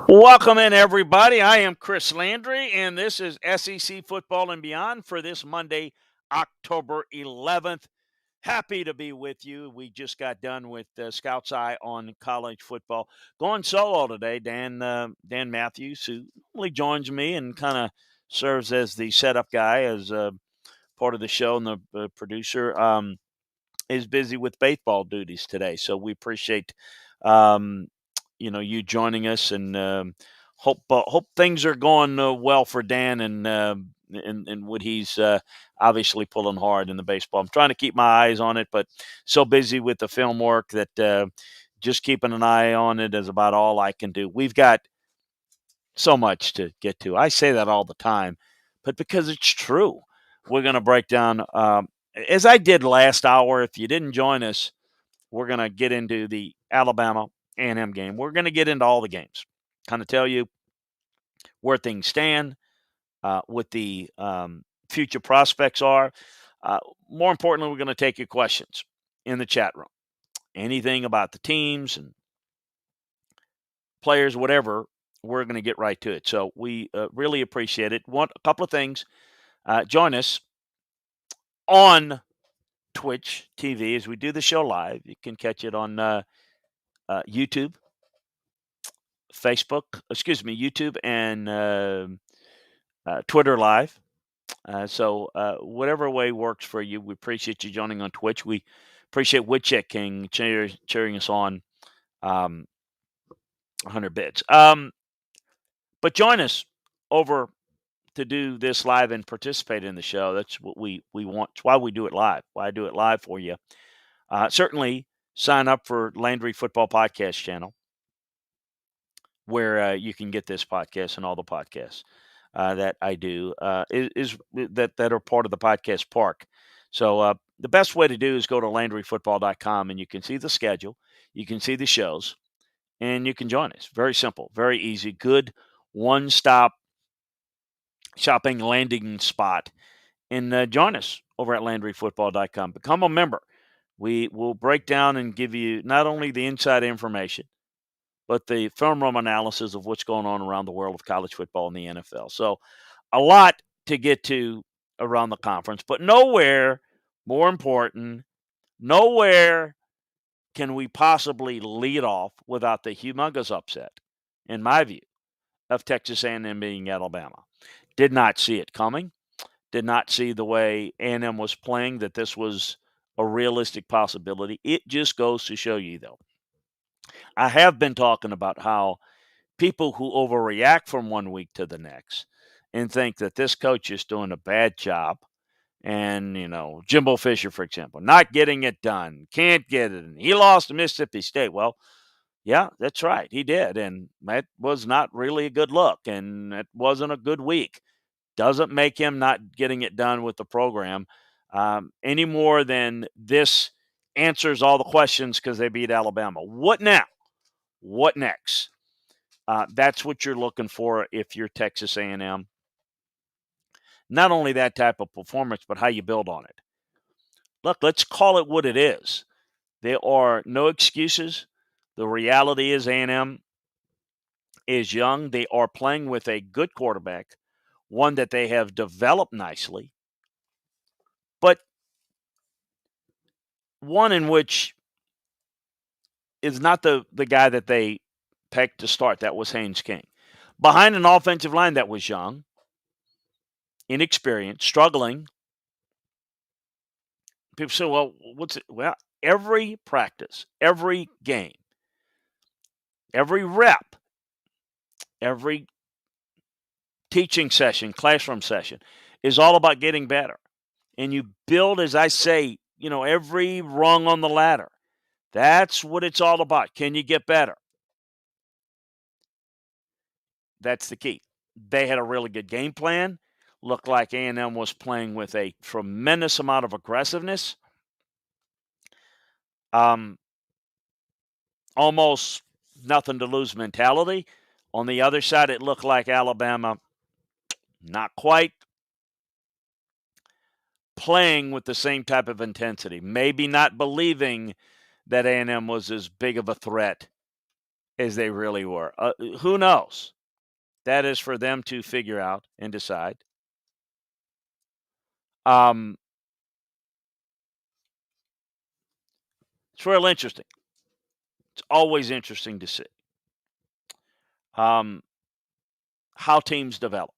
Welcome in, everybody. I am Chris Landry, and this is SEC Football and Beyond for this Monday, October 11th. Happy to be with you. We just got done with Scout's Eye on college football. Going solo today, Dan Matthews, who normally joins me and kind of serves as the setup guy, as part of the show, and the producer, is busy with baseball duties today. So we appreciate um, you joining us, and hope things are going well for Dan, and what he's obviously pulling hard in the baseball. I'm trying to keep my eyes on it, but so busy with the film work that just keeping an eye on it is about all I can do. We've got so much to get to. I say that all the time, but because it's true, we're going to break down, as I did last hour. If you didn't join us, we're going to get into the Alabama A&M game. We're going to get into all the games, kind of tell you where things stand, what the future prospects are. Uh, More importantly, we're going to take your questions in the chat room. Anything about the teams and players, whatever, we're going to get right to it. So we really appreciate it. Want a couple of things. Join us on Twitch TV as we do the show live. You can catch it on YouTube, YouTube, and Twitter Live. So whatever way works for you, we appreciate you joining on Twitch. We appreciate Woodcheck King cheering us on, 100 bits. But join us over to do this live and participate in the show. That's what we want. It's why we do it live. Why I do it live for you. Certainly sign up for Landry Football Podcast channel, where you can get this podcast and all the podcasts that I do is that are part of the podcast park. So the best way to do is go to LandryFootball.com, and you can see the schedule, you can see the shows, and you can join us. Very simple, very easy, good one-stop shopping landing spot. And join us over at LandryFootball.com. Become a member. We will break down and give you not only the inside information, but the film room analysis of what's going on around the world of college football and the NFL. So a lot to get to around the conference, but nowhere more important, nowhere can we possibly lead off without the humongous upset, in my view, of Texas A&M beating Alabama. Did not see it coming. Did not see the way A&M was playing that this was a realistic possibility. It just goes to show you, though. I have been talking about how people who overreact from one week to the next and think that this coach is doing a bad job. And, Jimbo Fisher, for example, not getting it done, can't get it. He lost to Mississippi State. Well, yeah, that's right. He did. And that was not really a good look. And it wasn't a good week. Doesn't make him not getting it done with the program any more than this answers all the questions because they beat Alabama. What now? What next? That's what you're looking for if you're Texas A&M. Not only that type of performance, but how you build on it. Look, let's call it what it is. There are no excuses. The reality is A&M is young. They are playing with a good quarterback, one that they have developed nicely, but one in which is not the guy that they picked to start. That was Haynes King. Behind an offensive line that was young, inexperienced, struggling. People say, well, what's it? Well, every practice, every game, every rep, every teaching session, classroom session is all about getting better. And you build, as I say, every rung on the ladder. That's what it's all about. Can you get better? That's the key. They had a really good game plan. Looked like A&M was playing with a tremendous amount of aggressiveness. Almost nothing to lose mentality. On the other side, it looked like Alabama not quite playing with the same type of intensity. Maybe not believing that A&M was as big of a threat as they really were. Who knows? That is for them to figure out and decide. Um, it's real interesting. It's always interesting to see um, how teams develop,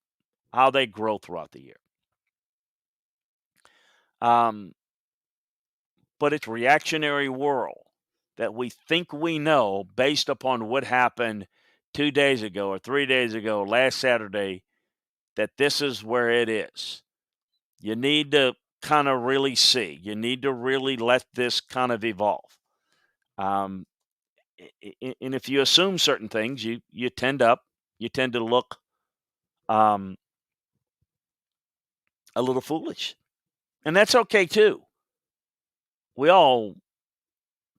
how they grow throughout the year. Um, but it's reactionary world that we think we know based upon what happened 2 days ago or 3 days ago, last Saturday, that this is where it is. You need to kind of really see. You need to really let this kind of evolve. Um, and if you assume certain things, you tend to look um, a little foolish, and that's okay too. We all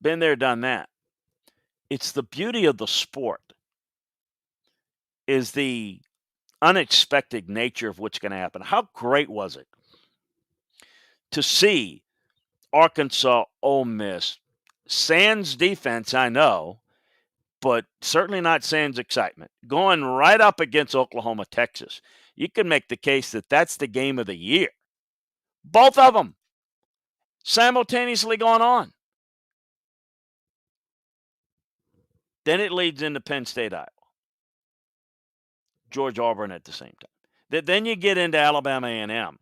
been there, done that. It's the beauty of the sport is the unexpected nature of what's going to happen. How great was it to see Arkansas, Ole Miss, sans defense? I know, but certainly not sans excitement. Going right up against Oklahoma, Texas. You can make the case that that's the game of the year. Both of them simultaneously going on. Then it leads into Penn State, Iowa, Georgia, Auburn at the same time. Then you get into Alabama A&M,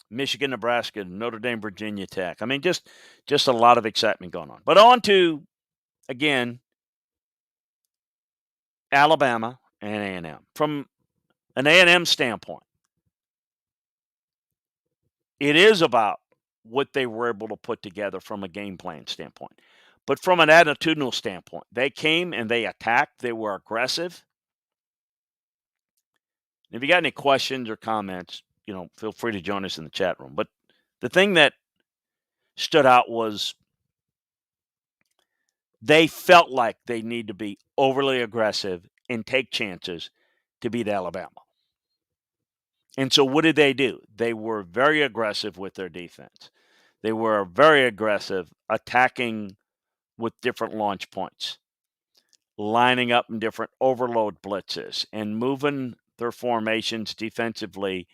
Michigan, Nebraska, Notre Dame, Virginia Tech. I mean, just a lot of excitement going on. But on to, again, Alabama and A&M. From an A&M standpoint, it is about what they were able to put together from a game plan standpoint. But from an attitudinal standpoint, they came and they attacked. They were aggressive. If you got any questions or comments, feel free to join us in the chat room. But the thing that stood out was they felt like they need to be overly aggressive and take chances to beat Alabama. And so what did they do? They were very aggressive with their defense. They were very aggressive attacking with different launch points, lining up in different overload blitzes and moving their formations defensively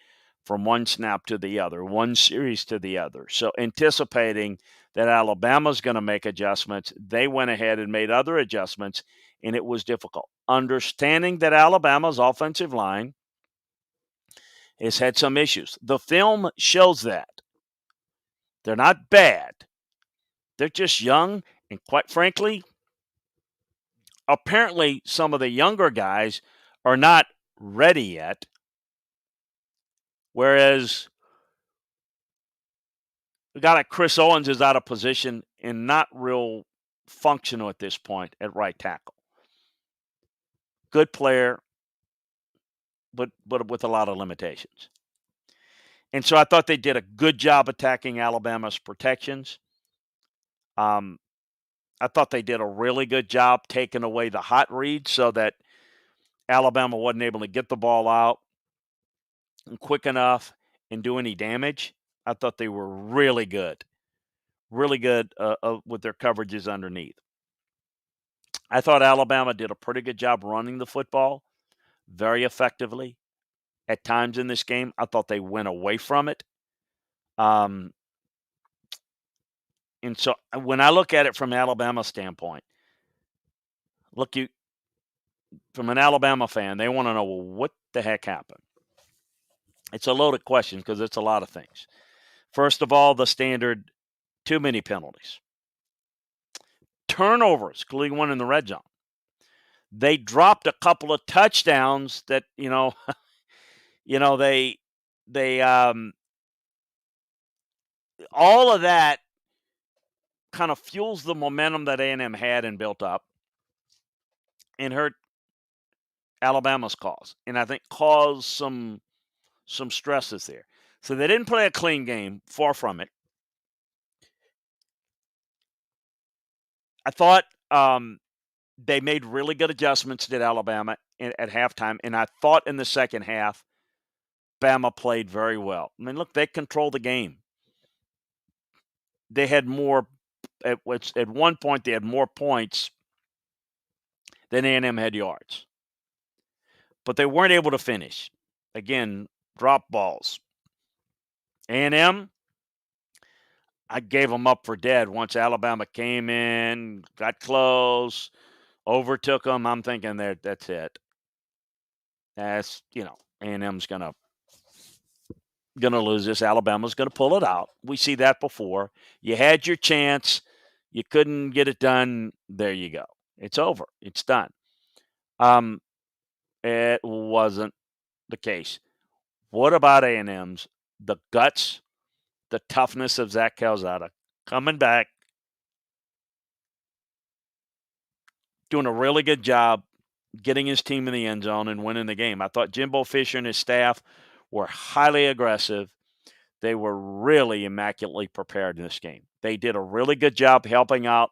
from one snap to the other, one series to the other. So anticipating that Alabama's going to make adjustments, they went ahead and made other adjustments, and it was difficult. Understanding that Alabama's offensive line has had some issues. The film shows that. They're not bad. They're just young, and quite frankly, apparently some of the younger guys are not ready yet, whereas a guy like Chris Owens is out of position and not real functional at this point at right tackle. Good player, but with a lot of limitations. And so I thought they did a good job attacking Alabama's protections. I thought they did a really good job taking away the hot reads so that Alabama wasn't able to get the ball out quick enough and do any damage. I thought they were really good with their coverages underneath. I thought Alabama did a pretty good job running the football very effectively at times in this game. I thought they went away from it. And so when I look at it from Alabama standpoint, from an Alabama fan, they want to know, well, what the heck happened? It's a loaded question because it's a lot of things. First of all, the standard too many penalties. Turnovers, including one in the red zone. They dropped a couple of touchdowns that, they all of that kind of fuels the momentum that A&M had and built up and hurt Alabama's cause. And I think caused some stresses there. So they didn't play a clean game, far from it. I thought they made really good adjustments, did Alabama, at halftime. And I thought in the second half, Bama played very well. I mean, look, they controlled the game. They had more, at one point, they had more points then A&M had yards. But they weren't able to finish. Again, drop balls. A&M, I gave them up for dead once Alabama came in, got close, overtook them. I'm thinking that's it. That's, A&M's gonna lose this. Alabama's gonna pull it out. We see that before. You had your chance, you couldn't get it done. There you go. It's over. It's done. It wasn't the case. What about A&M's? The guts, the toughness of Zach Calzada coming back, doing a really good job getting his team in the end zone and winning the game. I thought Jimbo Fisher and his staff were highly aggressive. They were really immaculately prepared in this game. They did a really good job helping out,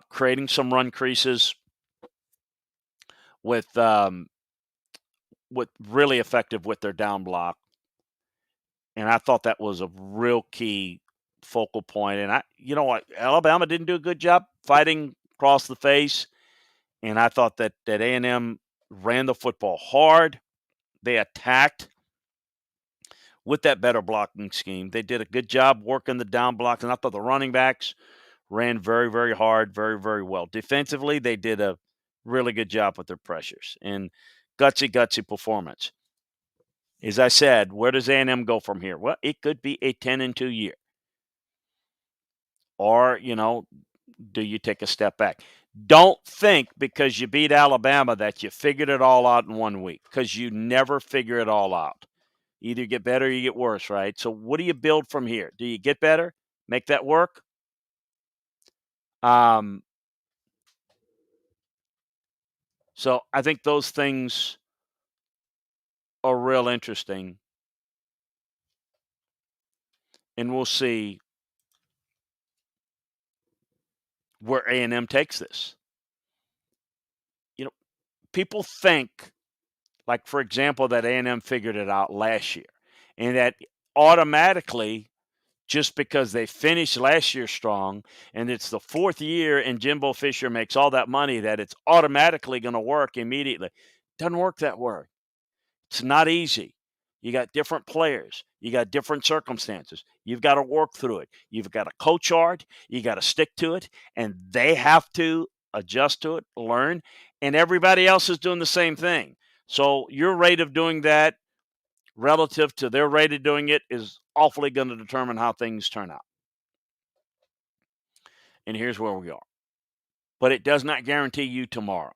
creating some run creases with really effective with their down block. And I thought that was a real key focal point. And Alabama didn't do a good job fighting across the face. And I thought that A&M ran the football hard. They attacked with that better blocking scheme. They did a good job working the down blocks. And I thought the running backs ran very, very hard, very, very well. Defensively, they did a really good job with their pressures. And gutsy performance. As I said, where does A&M go from here? Well, it could be a 10-2 year. Or, do you take a step back? Don't think because you beat Alabama that you figured it all out in 1 week, because you never figure it all out. Either you get better or you get worse, right? So what do you build from here? Do you get better? Make that work? So I think those things are real interesting. And we'll see where A&M takes this. People think, like, for example, that A&M figured it out last year, and that automatically, just because they finished last year strong and it's the fourth year and Jimbo Fisher makes all that money, that it's automatically going to work immediately. Doesn't work that way. It's not easy. You got different players. You got different circumstances. You've got to work through it. You've got to coach hard. You got to stick to it. And they have to adjust to it, learn. And everybody else is doing the same thing. So your rate of doing that relative to their rate of doing it is awfully going to determine how things turn out. And here's where we are. But it does not guarantee you tomorrow.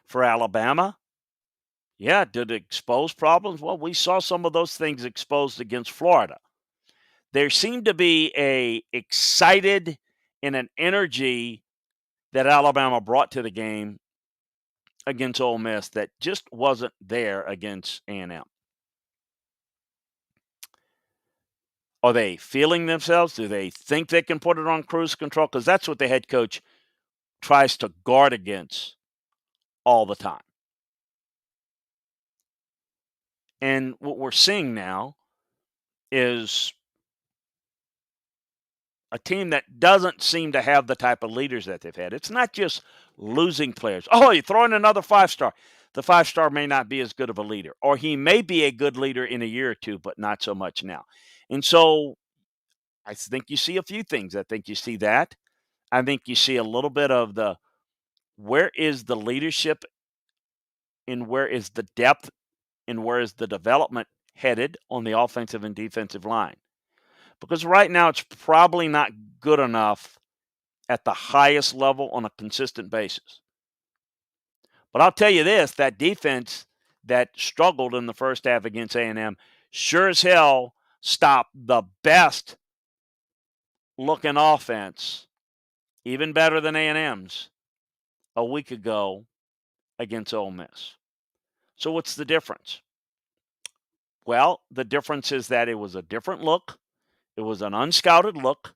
For Alabama, yeah, did it expose problems? Well, we saw some of those things exposed against Florida. There seemed to be a excited and an energy that Alabama brought to the game against Ole Miss that just wasn't there against A&M. Are they feeling themselves? Do they think they can put it on cruise control? Because that's what the head coach tries to guard against all the time. And what we're seeing now is a team that doesn't seem to have the type of leaders that they've had. It's not just losing players. Oh, you throw in another 5-star. The 5-star may not be as good of a leader, or he may be a good leader in a year or two, but not so much now. And so I think you see a few things. I think you see that. I think you see a little bit of the where is the leadership and where is the depth and where is the development headed on the offensive and defensive line. Because right now it's probably not good enough at the highest level on a consistent basis. But I'll tell you this, that defense that struggled in the first half against A&M sure as hell stopped the best looking offense, even better than A&M's, a week ago against Ole Miss. So what's the difference? Well, the difference is that it was a different look. It was an unscouted look.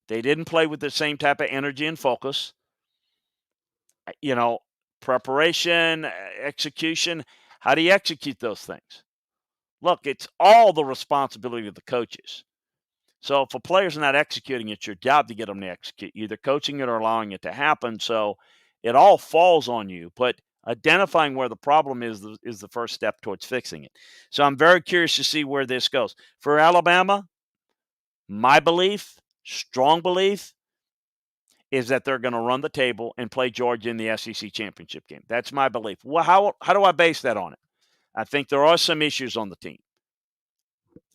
They didn't play with the same type of energy and focus. Preparation, execution. How do you execute those things? Look, it's all the responsibility of the coaches. So if a player's not executing, it's your job to get them to execute, either coaching it or allowing it to happen. So it all falls on you. But identifying where the problem is the first step towards fixing it. So I'm very curious to see where this goes. For Alabama, my belief, strong belief, is that they're going to run the table and play Georgia in the SEC championship game. That's my belief. Well, how do I base that on it? I think there are some issues on the team.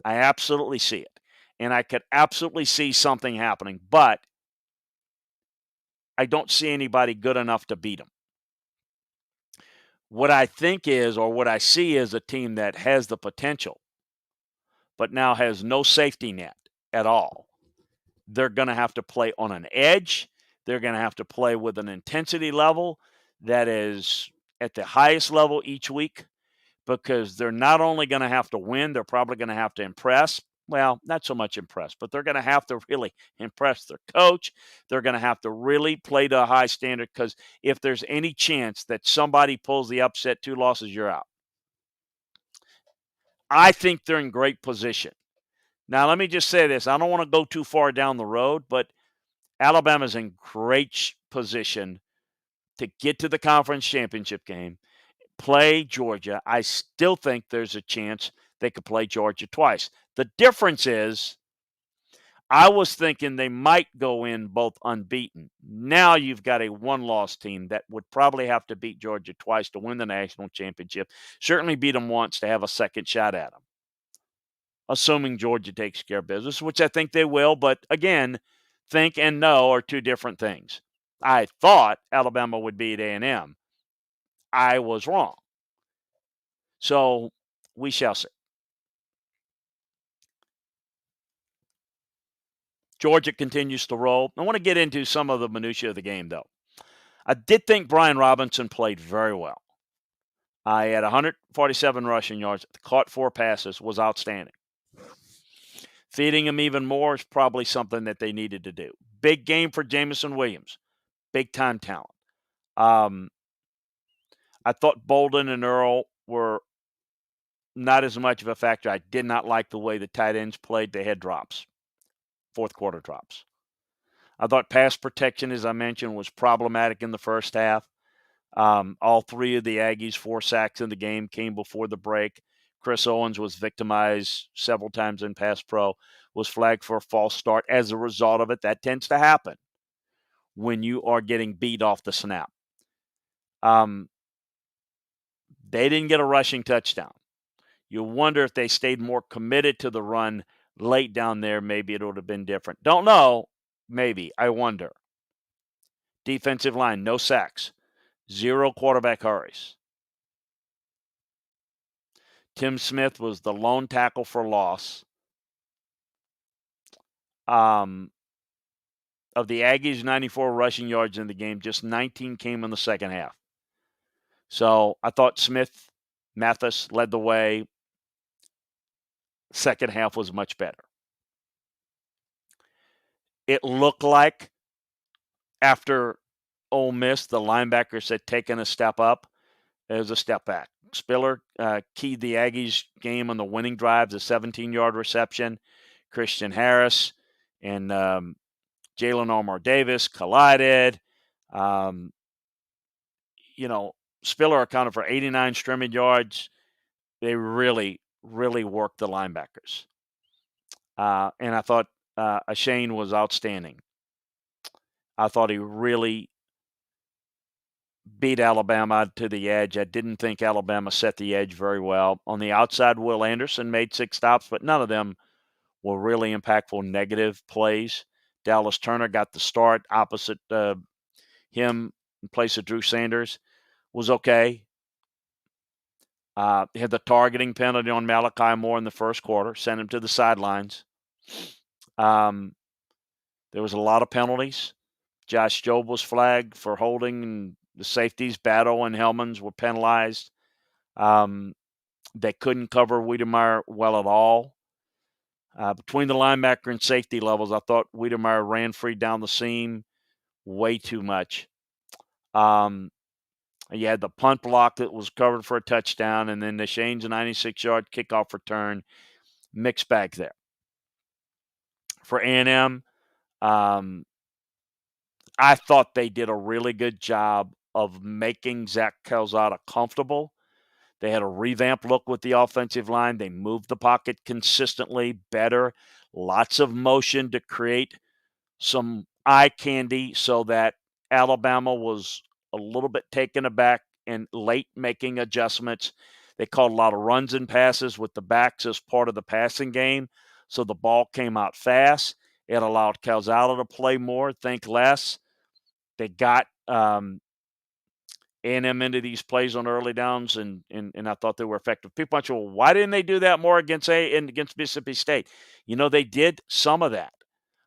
I absolutely see it. And I could absolutely see something happening, but I don't see anybody good enough to beat them. What I think is, or what I see is a team that has the potential, but now has no safety net at all. They're going to have to play on an edge. They're going to have to play with an intensity level that is at the highest level each week, because they're not only going to have to win, they're probably going to have to impress. Well, not so much impress, but they're going to have to really impress their coach. They're going to have to really play to a high standard, because if there's any chance that somebody pulls the upset, 2 losses, you're out. I think they're in great position. Now, let me just say this. I don't want to go too far down the road, but Alabama's in great position to get to the conference championship game, play Georgia. I still think there's a chance they could play Georgia twice. The difference is, I was thinking they might go in both unbeaten. Now you've got a one-loss team that would probably have to beat Georgia twice to win the national championship. Certainly beat them once to have a second shot at them, assuming Georgia takes care of business, which I think they will. But again, think and know are two different things. I thought Alabama would beat A&M. I was wrong. So we shall see. Georgia continues to roll. I want to get into some of the minutiae of the game, though. I did think Brian Robinson played very well. I had 147 rushing yards, caught 4 passes, was outstanding. Feeding him even more is probably something that they needed to do. Big game for Jameson Williams. Big-time talent. I thought Bolden and Earl were not as much of a factor. I did not like the way the tight ends played. They had drops, fourth quarter drops. I thought pass protection, as I mentioned, was problematic in the first half. All 3 of the Aggies' 4 sacks in the game came before the break. Chris Owens was victimized several times in pass pro, was flagged for a false start. As a result of it, that tends to happen when you are getting beat off the snap. They didn't get a rushing touchdown. You wonder if they stayed more committed to the run late down there, maybe it would have been different. Don't know. Maybe. I wonder. Defensive line, no sacks. 0 quarterback hurries. Tim Smith was the lone tackle for loss. Of the Aggies' 94 rushing yards in the game, just 19 came in the second half. So I thought Mathis led the way. Second half was much better. It looked like after Ole Miss, the linebackers had taken a step up. It was a step back. Spiller keyed the Aggies game on the winning drive, the 17-yard reception. Christian Harris and Jalen Omar Davis collided. Spiller accounted for 89 scrimmage yards. They really, really worked the linebackers. And I thought Ashane was outstanding. I thought he really beat Alabama to the edge. I didn't think Alabama set the edge very well. On the outside, Will Anderson made 6 stops, but none of them were really impactful negative plays. Dallas Turner got the start opposite him in place of Drew Sanders. Was okay. Had the targeting penalty on Malachi Moore in the first quarter, sent him to the sidelines. There was a lot of penalties. Josh Jobe was flagged for holding, and the safeties, Battle and Hellmans, were penalized. They couldn't cover Wiedemeyer well at all. Between the linebacker and safety levels, I thought Wiedemeyer ran free down the seam way too much. You had the punt block that was covered for a touchdown, and then the Shane's 96-yard kickoff return. Mixed bag there. for A&M. Um, I thought they did a really good job of making Zach Calzada comfortable. They had a revamped look with the offensive line. They moved the pocket consistently, better, lots of motion to create some eye candy so that Alabama was a little bit taken aback and late making adjustments. They called a lot of runs and passes with the backs as part of the passing game. So the ball came out fast. It allowed Calzada to play more, think less. They got A&M into these plays on early downs, and I thought they were effective. People might say, well, why didn't they do that more against Mississippi State? They did some of that,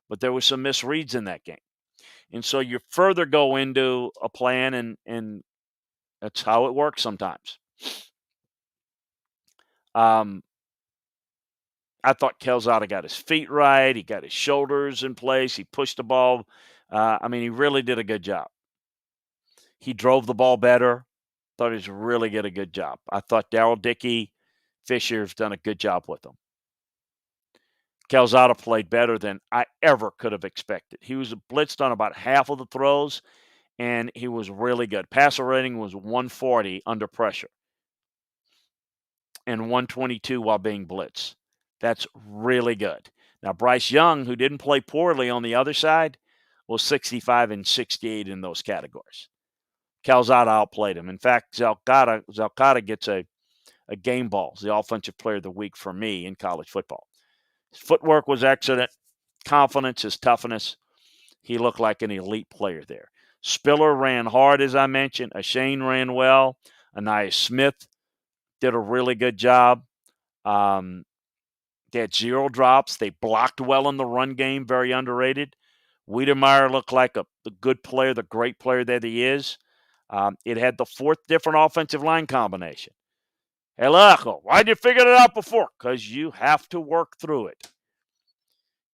but there was some misreads in that game. And so you further go into a plan, and that's how it works sometimes. I thought Calzada got his feet right. He got his shoulders in place. He pushed the ball. He really did a good job. He drove the ball better. Thought he was really did a good job. I thought Darrell Dickey, Fisher's done a good job with him. Calzada played better than I ever could have expected. He was blitzed on about half of the throws, and he was really good. Passer rating was 140 under pressure and 122 while being blitzed. That's really good. Now, Bryce Young, who didn't play poorly on the other side, was 65 and 68 in those categories. Calzada outplayed him. In fact, Zalcada gets a game ball, the offensive player of the week for me in college football. His footwork was excellent. Confidence, his toughness. He looked like an elite player there. Spiller ran hard, as I mentioned. Ashane ran well. Anaya Smith did a really good job. They had 0 drops. They blocked well in the run game, very underrated. Wiedemeyer looked like the good player, the great player that he is. It had the 4th different offensive line combination. Hey, look, why'd you figure it out before? Because you have to work through it.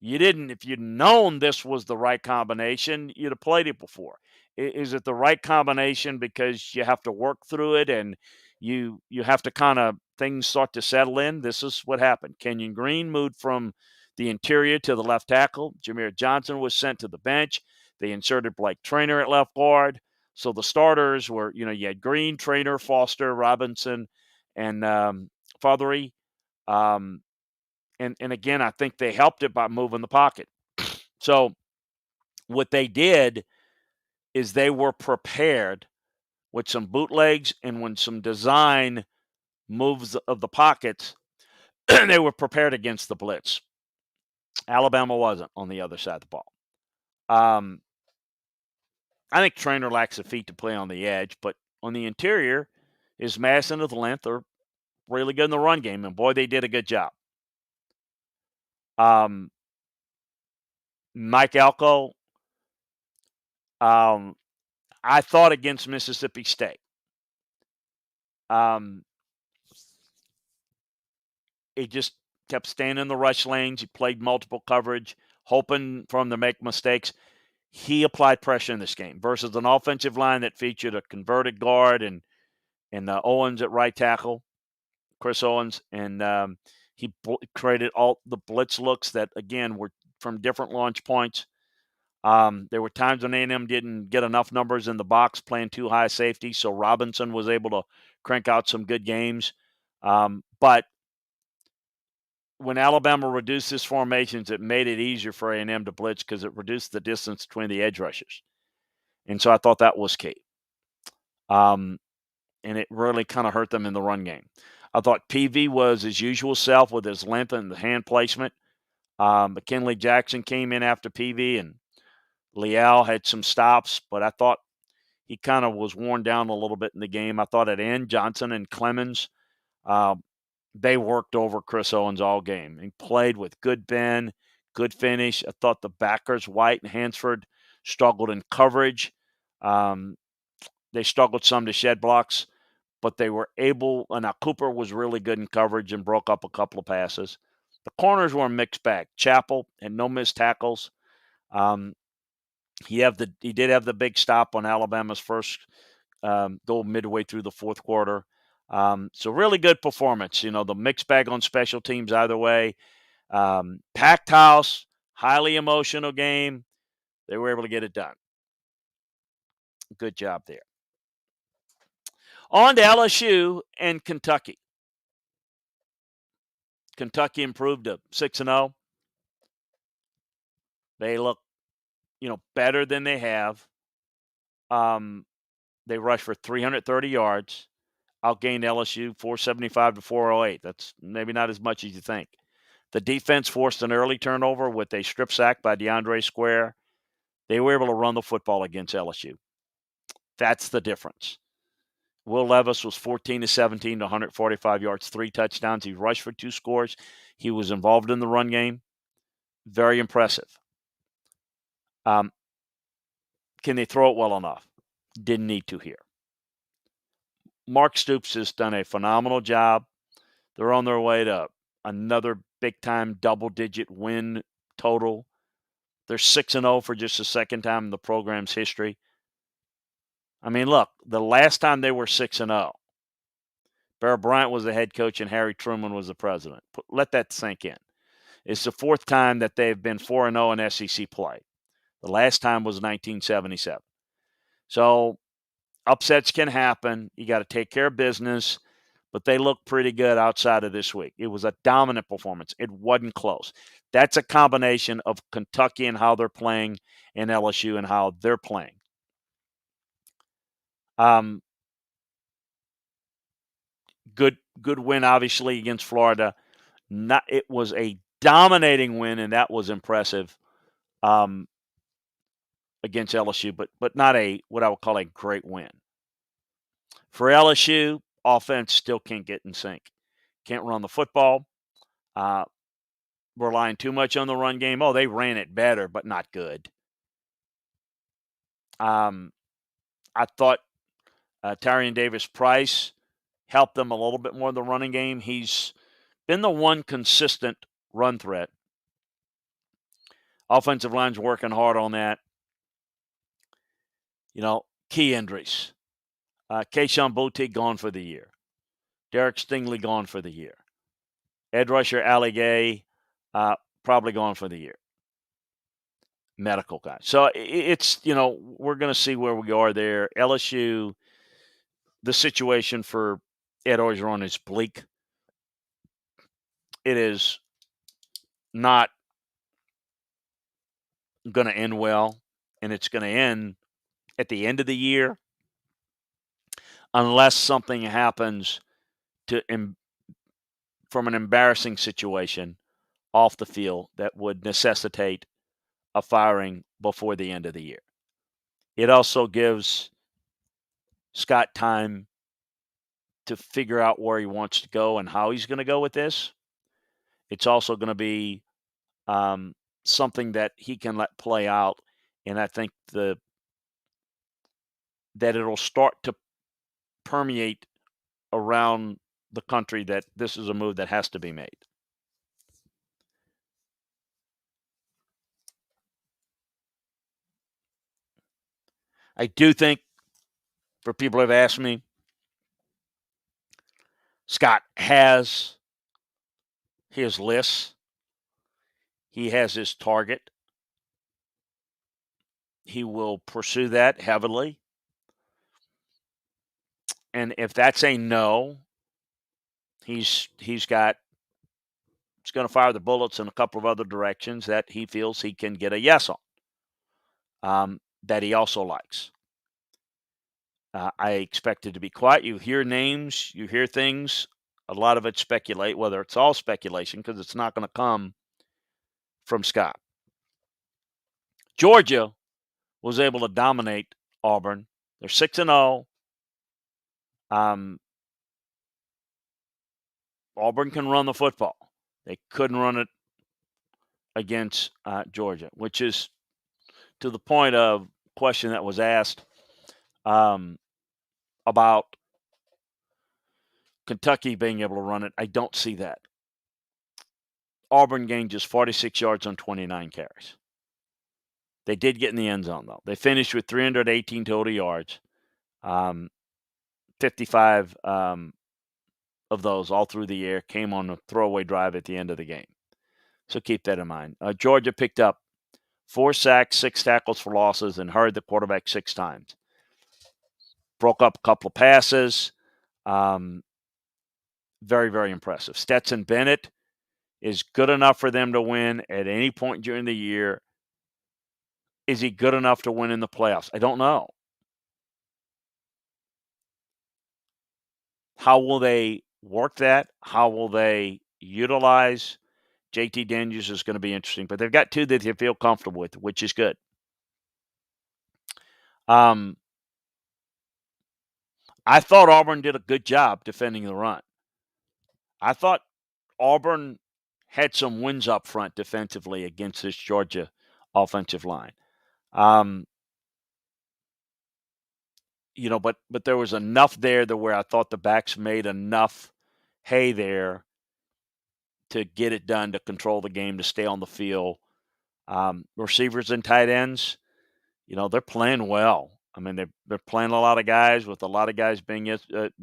You didn't. If you'd known this was the right combination, you'd have played it before. Is it the right combination because you have to work through it and you have to kind of things start to settle in? This is what happened. Kenyon Green moved from the interior to the left tackle. Jameer Johnson was sent to the bench. They inserted Blake Trainer at left guard. So the starters were, you had Green, Trainer, Foster, Robinson, and Fothery. And again, I think they helped it by moving the pocket. So what they did is they were prepared with some bootlegs and when some design moves of the pockets, they were prepared against the blitz. Alabama wasn't on the other side of the ball. I think Trainer lacks the feet to play on the edge, but on the interior, his mass and his length are really good in the run game, and boy, they did a good job. Mike Elko, I thought against Mississippi State. He just kept staying in the rush lanes. He played multiple coverage, hoping for him to make mistakes. He applied pressure in this game versus an offensive line that featured a converted guard and Owens at right tackle, Chris Owens, and he created all the blitz looks that, again, were from different launch points. There were times when A&M didn't get enough numbers in the box playing too high safety, so Robinson was able to crank out some good games. But when Alabama reduced his formations, it made it easier for A&M to blitz because it reduced the distance between the edge rushers. And so I thought that was key. And it really kind of hurt them in the run game. I thought PV was his usual self with his length and the hand placement. McKinley Jackson came in after PV, and Leal had some stops, but I thought he kind of was worn down a little bit in the game. I thought at end, Johnson and Clemens, they worked over Chris Owens all game. He played with good bend, good finish. I thought the backers, White and Hansford, struggled in coverage. They struggled some to shed blocks, but they were able. Now, Cooper was really good in coverage and broke up a couple of passes. The corners were a mixed bag. Chappell had no missed tackles. He did have the big stop on Alabama's first goal midway through the 4th quarter. So really good performance. The mixed bag on special teams either way. Packed house, highly emotional game. They were able to get it done. Good job there. On to LSU and Kentucky. Kentucky improved to 6-0. They look, better than they have. They rushed for 330 yards, outgained LSU 475 to 408. That's maybe not as much as you think. The defense forced an early turnover with a strip sack by DeAndre Square. They were able to run the football against LSU. That's the difference. Will Levis was 14 to 17 to 145 yards, 3 touchdowns. He rushed for 2 scores. He was involved in the run game. Very impressive. Can they throw it well enough? Didn't need to here. Mark Stoops has done a phenomenal job. They're on their way to another big-time double-digit win total. They're 6-0 for just the second time in the program's history. I mean, look, the last time they were 6-0, Bear Bryant was the head coach and Harry Truman was the president. Let that sink in. It's the 4th time that they've been 4-0 in SEC play. The last time was 1977. So upsets can happen. You got to take care of business, but they look pretty good outside of this week. It was a dominant performance. It wasn't close. That's a combination of Kentucky and how they're playing and LSU and how they're playing. Good win, obviously, against Florida. It was a dominating win, and that was impressive against LSU, but not what I would call a great win. For LSU, offense still can't get in sync. Can't run the football. Relying too much on the run game. Oh, they ran it better, but not good. I thought Tyrion Davis-Price helped them a little bit more in the running game. He's been the one consistent run threat. Offensive line's working hard on that. Key injuries. Kayshon Boutte gone for the year. Derek Stingley gone for the year. Ed rusher Ali Gay probably gone for the year. Medical guy. So it's, we're going to see where we are there. LSU, the situation for Ed Orgeron is bleak. It is not going to end well, and it's going to end at the end of the year unless something happens from an embarrassing situation off the field that would necessitate a firing before the end of the year. It also gives Scott time to figure out where he wants to go and how he's going to go with this. It's also going to be something that he can let play out, and I think that it'll start to permeate around the country that this is a move that has to be made. I do think, for people who have asked me, Scott has his list. He has his target. He will pursue that heavily. And if that's a no, he's going to fire the bullets in a couple of other directions that he feels he can get a yes on, that he also likes. I expect it to be quiet. You hear names, you hear things. A lot of it speculate, whether it's all speculation, because it's not going to come from Scott. Georgia was able to dominate Auburn. They're 6-0. Auburn can run the football. They couldn't run it against Georgia, which is to the point of question that was asked about Kentucky being able to run it. I don't see that. Auburn gained just 46 yards on 29 carries. They did get in the end zone, though. They finished with 318 total yards, 55 of those all through the air came on a throwaway drive at the end of the game. So keep that in mind. Georgia picked up 4 sacks, 6 tackles for losses, and hurried the quarterback 6 times. Broke up a couple of passes. Um, very, very impressive. Stetson Bennett is good enough for them to win at any point during the year. Is he good enough to win in the playoffs? I don't know. How will they work that? How will they utilize JT Daniels is going to be interesting, but they've got 2 that they feel comfortable with, which is good. I thought Auburn did a good job defending the run. I thought Auburn had some wins up front defensively against this Georgia offensive line. But there was enough there to where I thought the backs made enough hay there to get it done, to control the game, to stay on the field. Receivers and tight ends, they're playing well. I mean, they're playing a lot of guys with a lot of guys being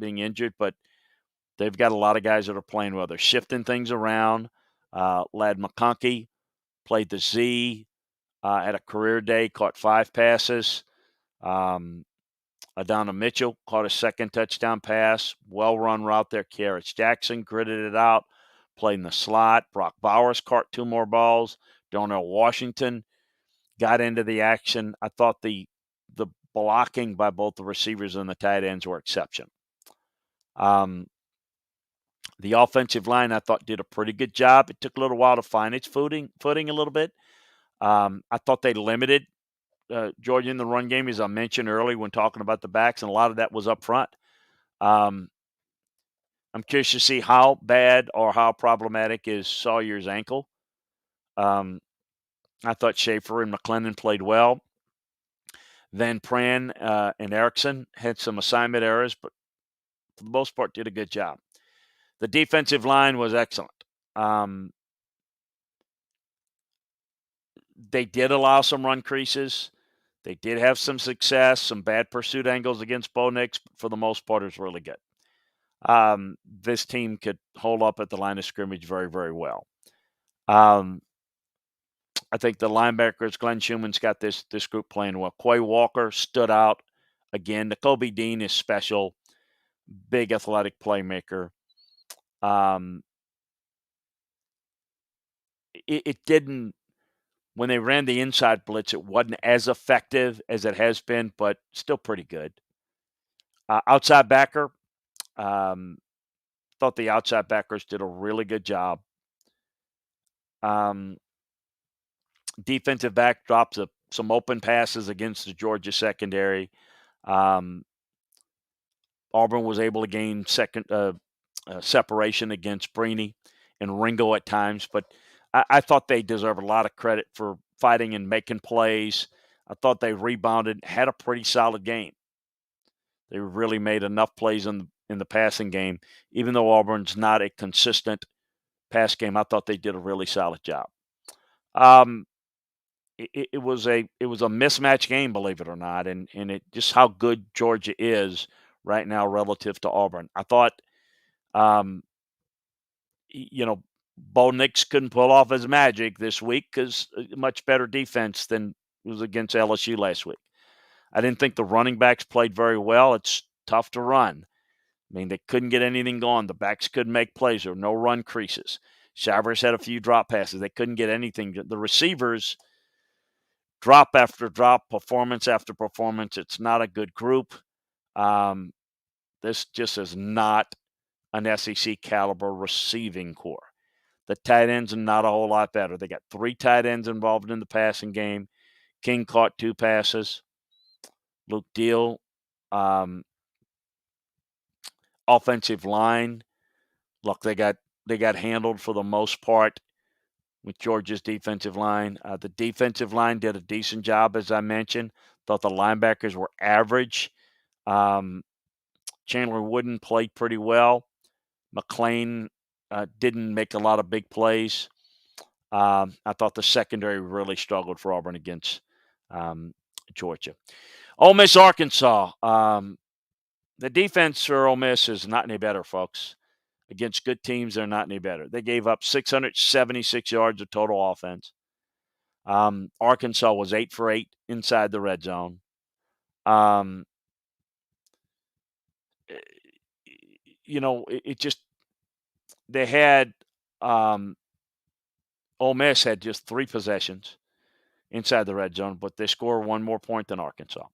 injured, but they've got a lot of guys that are playing well. They're shifting things around. Ladd McConkey played the Z, had a career day, caught 5 passes. Adonai Mitchell caught a second touchdown pass. Well-run route there. Karras Jackson gritted it out, played in the slot. Brock Bowers caught 2 more balls. Darnell Washington got into the action. I thought the blocking by both the receivers and the tight ends were exceptional. The offensive line, I thought, did a pretty good job. It took a little while to find its footing a little bit. I thought they limited Georgia in the run game, as I mentioned earlier when talking about the backs, and a lot of that was up front. I'm curious to see how bad or how problematic is Sawyer's ankle. I thought Schaefer and McClendon played well. Van Pran and Erickson had some assignment errors, but for the most part did a good job. The defensive line was excellent. They did allow some run creases. They did have some success, some bad pursuit angles against Bo Nix, but for the most part, it was really good. This team could hold up at the line of scrimmage very, very well. I think the linebackers, Glenn Schumann's got this group playing well. Quay Walker stood out again. Nakobe Dean is special, big athletic playmaker. It didn't, when they ran the inside blitz, it wasn't as effective as it has been, but still pretty good. Outside backer, thought the outside backers did a really good job. Defensive back dropped some open passes against the Georgia secondary. Auburn was able to gain separation against Brini and Ringo at times, but I thought they deserve a lot of credit for fighting and making plays. I thought they rebounded, had a pretty solid game. They really made enough plays in the passing game. Even though Auburn's not a consistent pass game, I thought they did a really solid job. It was a mismatch game, believe it or not, and it just how good Georgia is right now relative to Auburn. I thought, Bo Nix couldn't pull off his magic this week because much better defense than was against LSU last week. I didn't think the running backs played very well. It's tough to run. I mean, they couldn't get anything going. The backs couldn't make plays. There were no run creases. Shivers had a few drop passes. They couldn't get anything. The receivers, drop after drop, performance after performance. It's not a good group. This just is not an SEC caliber receiving corps. The tight ends are not a whole lot better. They got 3 tight ends involved in the passing game. King caught 2 passes. Luke Deal, offensive line. Look, they got handled for the most part with Georgia's defensive line. The defensive line did a decent job, as I mentioned. Thought the linebackers were average. Chandler Wooden played pretty well. McClain didn't make a lot of big plays. I thought the secondary really struggled for Auburn against Georgia. Ole Miss, Arkansas. The defense for Ole Miss is not any better, folks. against good teams, they're not any better. They gave up 676 yards of total offense. Arkansas was 8 for 8 inside the red zone. It just they had Ole Miss had just 3 possessions inside the red zone, but they scored 1 more point than Arkansas.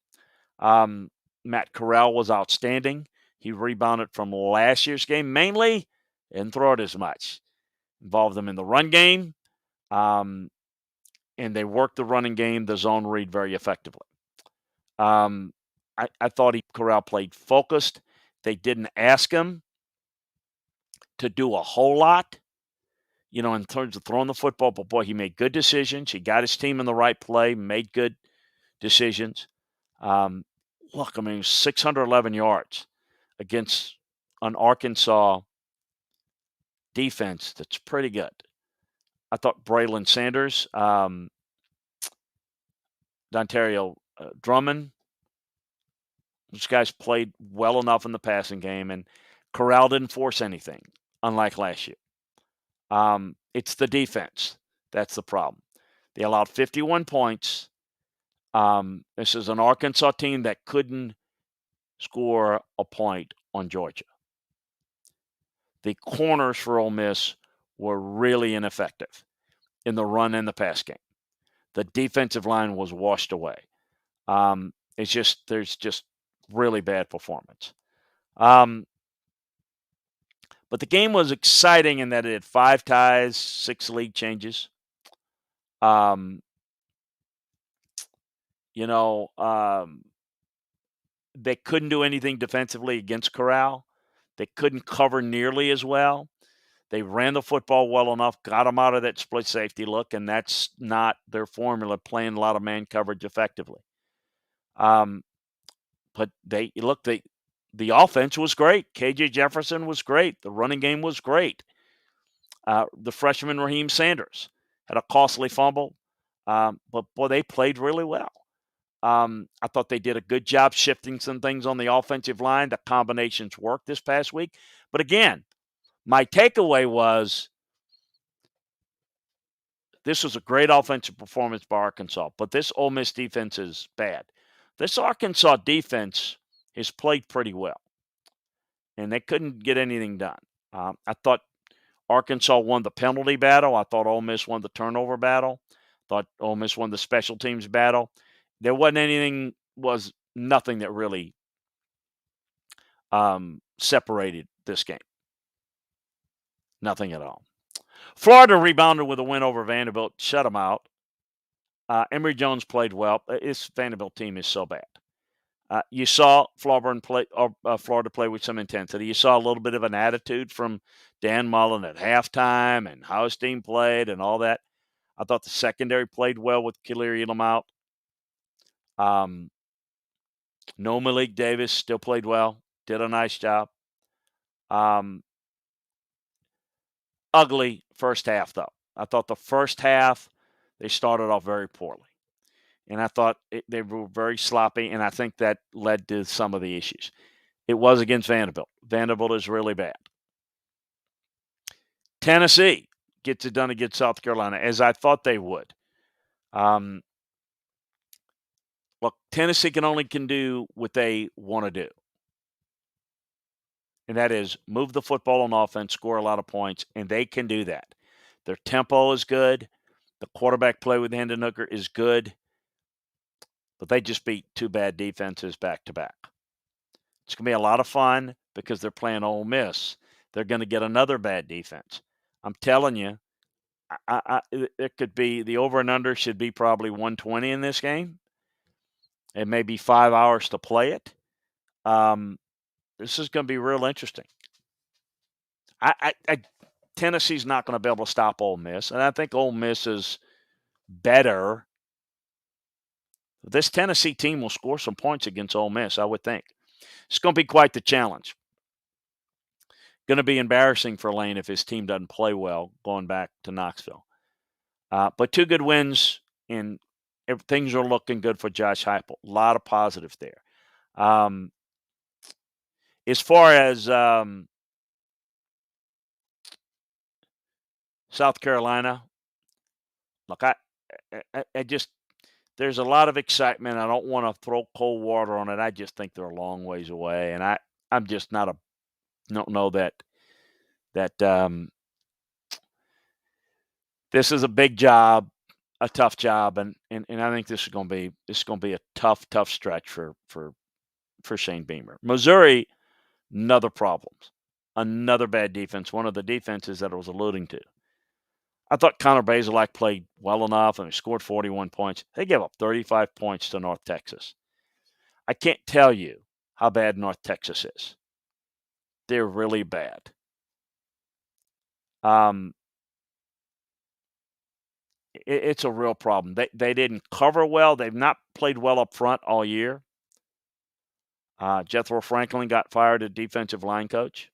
Matt Corral was outstanding. He rebounded from last year's game mainly, didn't throw it as much. Involved them in the run game, and they worked the running game, the zone read very effectively. I thought Corral played focused. They didn't ask him to do a whole lot, in terms of throwing the football, but boy, he made good decisions. He got his team in the right play, made good decisions. Look, 611 yards against an Arkansas defense that's pretty good. I thought Braylon Sanders, Dontario Drummond, those guys played well enough in the passing game, and Corral didn't force anything, unlike last year. It's the defense. That's the problem. They allowed 51 points. This is an Arkansas team that couldn't score a point on Georgia. The corners for Ole Miss were really ineffective in the run and the pass game. The defensive line was washed away. There's just really bad performance. But the game was exciting in that it had 5 ties, 6 league changes. They couldn't do anything defensively against Corral. They couldn't cover nearly as well. They ran the football well enough, got them out of that split safety look, and that's not their formula, playing a lot of man coverage effectively. But the offense was great. KJ Jefferson was great. The running game was great. The freshman Raheem Sanders had a costly fumble, but boy, they played really well. I thought they did a good job shifting some things on the offensive line. The combinations worked this past week. But again, my takeaway was this was a great offensive performance by Arkansas, but this Ole Miss defense is bad. This Arkansas defense has played pretty well, and they couldn't get anything done. I thought Arkansas won the penalty battle. I thought Ole Miss won the turnover battle. Thought Ole Miss won the special teams battle. There was nothing that really separated this game. Nothing at all. Florida rebounded with a win over Vanderbilt, shut them out. Emory Jones played well. This Vanderbilt team is so bad. You saw Florida play with some intensity. You saw a little bit of an attitude from Dan Mullen at halftime and how his team played and all that. I thought the secondary played well with Khalil Elam out. No Malik Davis still played well. Did a nice job. Ugly first half, though. I thought the first half, they started off very poorly. And I thought they were very sloppy, and I think that led to some of the issues. It was against Vanderbilt. Vanderbilt is really bad. Tennessee gets it done against South Carolina, as I thought they would. Look, Tennessee can do what they want to do. And that is move the football on offense, score a lot of points, and they can do that. Their tempo is good. The quarterback play with Hendon Hooker is good. But they just beat 2 bad defenses back to back. It's going to be a lot of fun because they're playing Ole Miss. They're going to get another bad defense. I'm telling you, it could be the over and under should be probably 120 in this game. It may be 5 hours to play it. This is going to be real interesting. Tennessee's not going to be able to stop Ole Miss, and I think Ole Miss is better. This Tennessee team will score some points against Ole Miss, I would think. It's going to be quite the challenge. Going to be embarrassing for Lane if his team doesn't play well going back to Knoxville. But 2 good wins, and things are looking good for Josh Heupel. A lot of positives there. As far as South Carolina. Look, I just there's a lot of excitement. I don't want to throw cold water on it. I just think they're a long ways away, and I'm just not a don't know that this is a big job, a tough job, and I think this is going to be a tough stretch for Shane Beamer. Missouri, another problem, another bad defense. One of the defenses that I was alluding to. I thought Connor Bazelak played well enough and he scored 41 points. They gave up 35 points to North Texas. I can't tell you how bad North Texas is. They're really bad. It's a real problem. They didn't cover well. They've not played well up front all year. Jethro Franklin got fired as defensive line coach.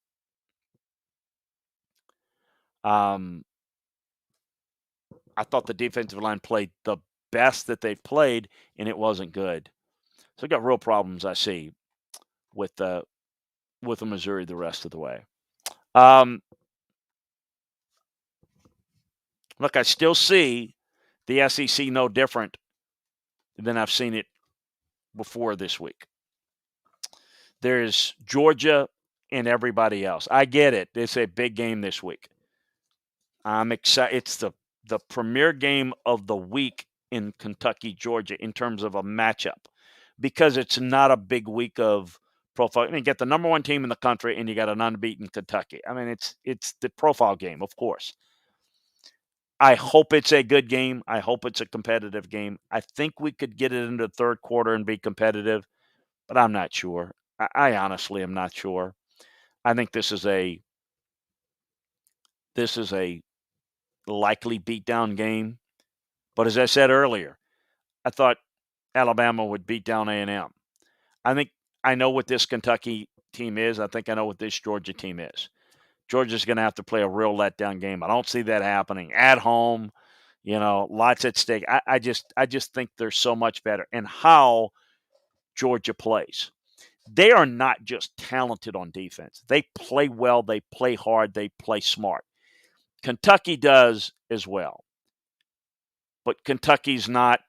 I thought the defensive line played the best that they've played, and it wasn't good. So we got real problems I see with the Missouri the rest of the way. Look, I still see the SEC no different than I've seen it before this week. There's Georgia and everybody else. I get it. It's a big game this week. I'm excited. It's the premier game of the week in Kentucky, Georgia, in terms of a matchup, because it's not a big week of profile. I mean, you get the number one team in the country, and you got an unbeaten Kentucky. I mean, it's the profile game, of course. I hope it's a good game. I hope it's a competitive game. I think we could get it into the third quarter and be competitive, but I'm not sure. I honestly am not sure. I think this is a likely beatdown game. But as I said earlier, I thought Alabama would beat down A&M. I think I know what this Kentucky team is. I think I know what this Georgia team is. Georgia's going to have to play a real letdown game. I don't see that happening at home. Lots at stake. I just think they're so much better. And how Georgia plays. They are not just talented on defense. They play well, they play hard, they play smart. Kentucky does as well. But Kentucky's not.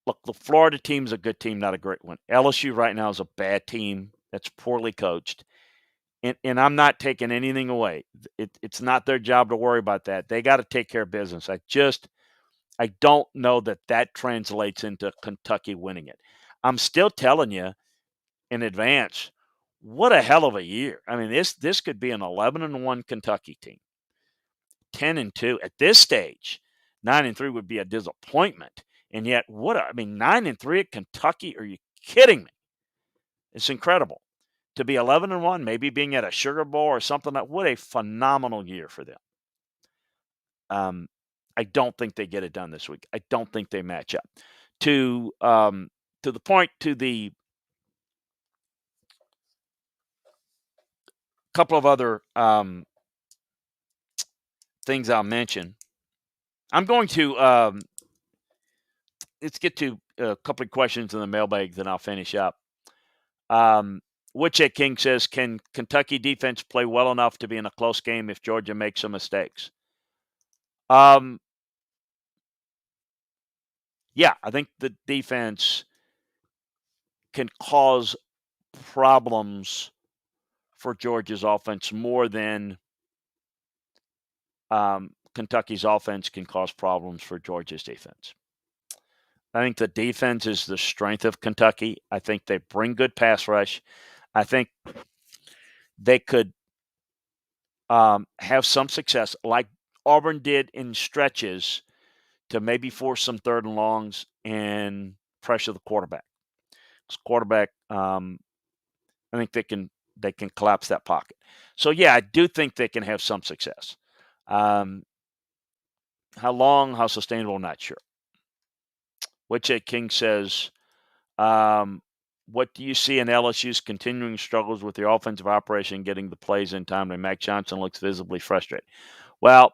Look, the Florida team's a good team, not a great one. LSU right now is a bad team that's poorly coached. And I'm not taking anything away. It's not their job to worry about that. They got to take care of business. I don't know that translates into Kentucky winning it. I'm still telling you in advance, what a hell of a year. I mean, this could be an 11-1 Kentucky team. 10-2 at this stage. 9-3 would be a disappointment. And yet, 9-3 at Kentucky? Are you kidding me? It's incredible. To be 11-1, maybe being at a Sugar Bowl or something, what a phenomenal year for them. I don't think they get it done this week. I don't think they match up. To the point, to the couple of other things I'll mention. I'm going to let's get to a couple of questions in the mailbag, then I'll finish up. Woodcheck King says, can Kentucky defense play well enough to be in a close game if Georgia makes some mistakes? Yeah, I think the defense can cause problems for Georgia's offense more than Kentucky's offense can cause problems for Georgia's defense. I think the defense is the strength of Kentucky. I think they bring good pass rush. I think they could have some success like Auburn did in stretches to maybe force some third and longs and pressure the quarterback. This quarterback, I think they can collapse that pocket. So, yeah, I do think they can have some success. How long, how sustainable, not sure. Which King says, what do you see in LSU's continuing struggles with their offensive operation getting the plays in time? And Mac Johnson looks visibly frustrated. Well,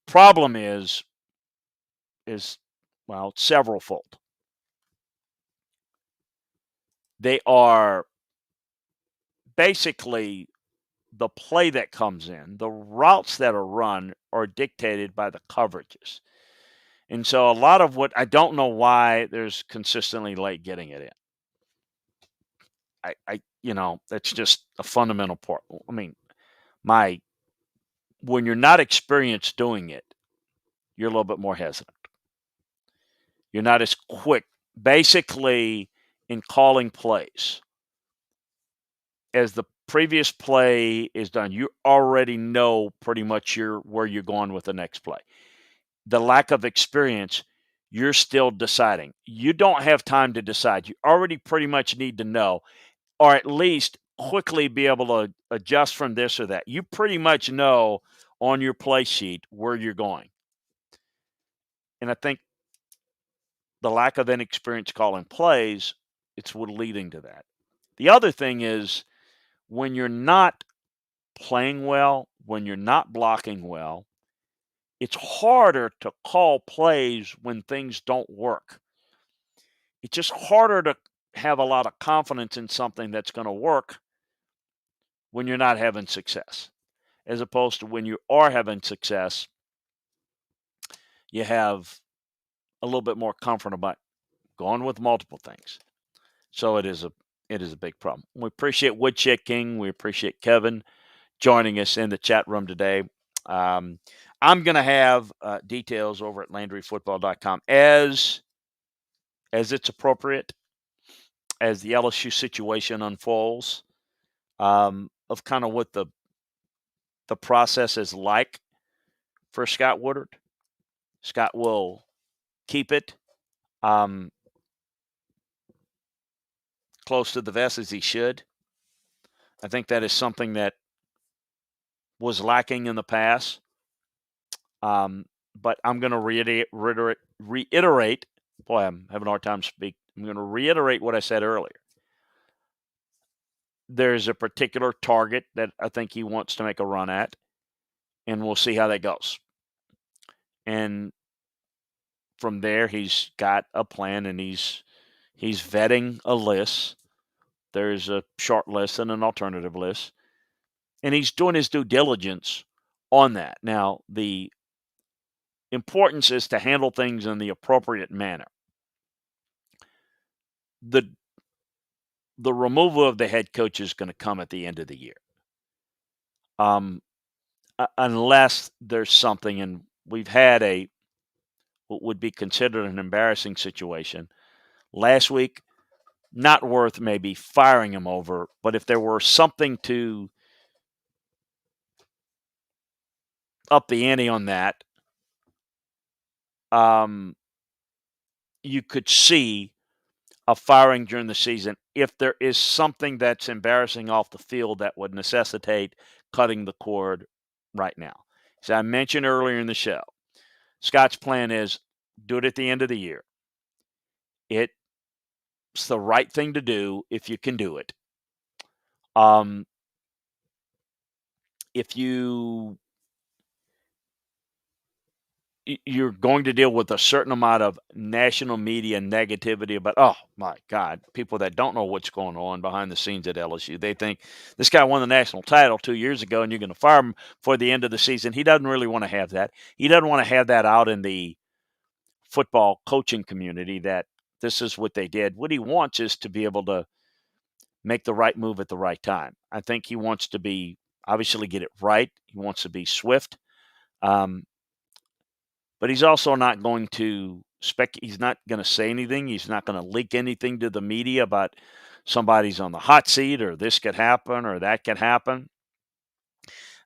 the problem is several-fold. They are basically the play that comes in, the routes that are run are dictated by the coverages. And so a lot of what I don't know why there's consistently late getting it in. That's just a fundamental part. I mean, my when you're not experienced doing it, you're a little bit more hesitant. You're not as quick, basically, in calling plays. As the previous play is done, you already know pretty much where you're going with the next play. The lack of experience, you're still deciding. You don't have time to decide. You already pretty much need to know, or at least quickly be able to adjust from this or that. You pretty much know on your play sheet where you're going. And I think the lack of inexperience calling plays, it's what leading to that. The other thing is when you're not playing well, when you're not blocking well, it's harder to call plays when things don't work. It's just harder to have a lot of confidence in something that's going to work when you're not having success, as opposed to when you are having success, you have a little bit more comfort about going with multiple things. So it is a big problem. We appreciate Woodcheck King. We appreciate Kevin joining us in the chat room today. Um, I'm going to have details over at LandryFootball.com as it's appropriate, as the LSU situation unfolds, of kind of what the process is like for Scott Woodard. Scott will keep it um, close to the vest as he should. I think that is something that was lacking in the past. But I'm going to reiterate. Boy, I'm having a hard time speaking. I'm going to reiterate what I said earlier. There's a particular target that I think he wants to make a run at, and we'll see how that goes. And from there, he's got a plan, and he's vetting a list. There's a short list and an alternative list, and he's doing his due diligence on that. Now, the importance is to handle things in the appropriate manner. The removal of the head coach is going to come at the end of the year. Unless there's something, and we've had what would be considered an embarrassing situation last week, not worth maybe firing him over, but if there were something to up the ante on that, you could see a firing during the season if there is something that's embarrassing off the field that would necessitate cutting the cord right now. As I mentioned earlier in the show, Scott's plan is do it at the end of the year. It's the right thing to do if you can do it. If you're going to deal with a certain amount of national media negativity about, oh my God, people that don't know what's going on behind the scenes at LSU. They think this guy won the national title 2 years ago and you're going to fire him for the end of the season. He doesn't really want to have that. He doesn't want to have that out in the football coaching community that this is what they did. What he wants is to be able to make the right move at the right time. I think he wants to obviously get it right. He wants to be swift. But he's also not going to he's not going to say anything. He's not going to leak anything to the media about somebody's on the hot seat or this could happen or that could happen.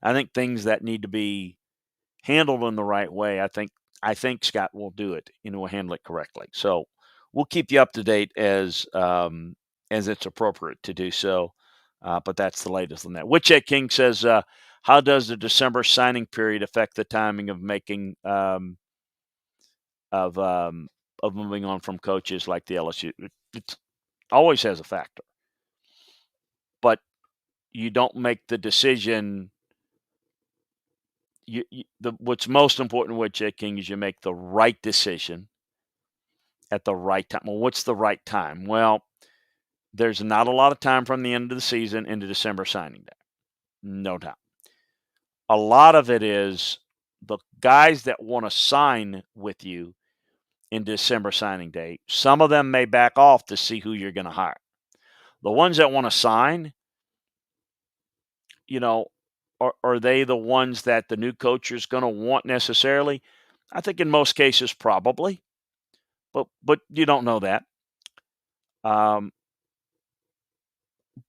I think things that need to be handled in the right way, I think Scott will do it and will handle it correctly. So we'll keep you up to date as it's appropriate to do so. But that's the latest on that. Woodcheck King says, how does the December signing period affect the timing of making of moving on from coaches like the LSU? It always has a factor, but you don't make the decision. What's most important with Woodcheck King is you make the right decision at the right time. Well, what's the right time? Well, there's not a lot of time from the end of the season into December signing day. No doubt. A lot of it is the guys that want to sign with you in December signing day. Some of them may back off to see who you're going to hire. The ones that want to sign, you know, are they the ones that the new coach is going to want necessarily? I think in most cases, probably, but you don't know that. Um,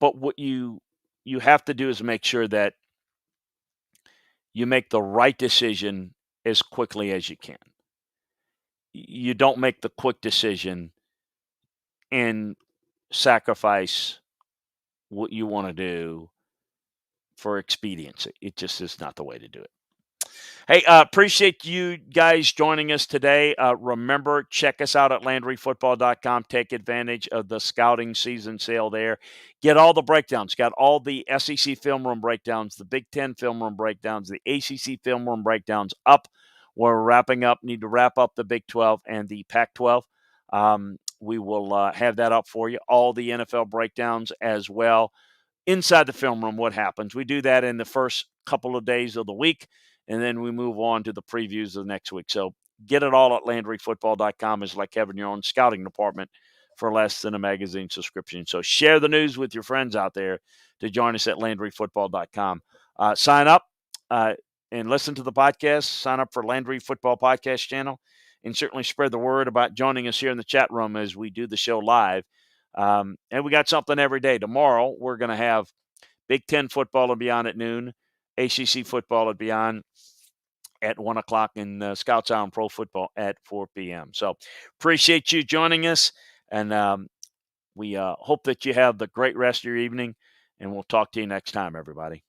but what you have to do is make sure that you make the right decision as quickly as you can. You don't make the quick decision and sacrifice what you want to do for expediency. It just is not the way to do it. Hey, appreciate you guys joining us today. Remember, check us out at LandryFootball.com. Take advantage of the scouting season sale there. Get all the breakdowns. Got all the SEC film room breakdowns, the Big Ten film room breakdowns, the ACC film room breakdowns up. We're wrapping up, need to wrap up the Big 12 and the Pac 12. We will have that up for you. All the NFL breakdowns as well inside the film room. What happens? We do that in the first couple of days of the week, and then we move on to the previews of the next week. So get it all at LandryFootball.com. It's like having your own scouting department for less than a magazine subscription. So share the news with your friends out there to join us at LandryFootball.com. Sign up and listen to the podcast. Sign up for Landry Football Podcast channel, and certainly spread the word about joining us here in the chat room as we do the show live. And we got something every day. Tomorrow, we're going to have Big Ten football and beyond at noon, ACC football and beyond at 1 o'clock, and Scouts Hour and Pro Football at 4 p.m. So appreciate you joining us, and we hope that you have the great rest of your evening, and we'll talk to you next time, everybody.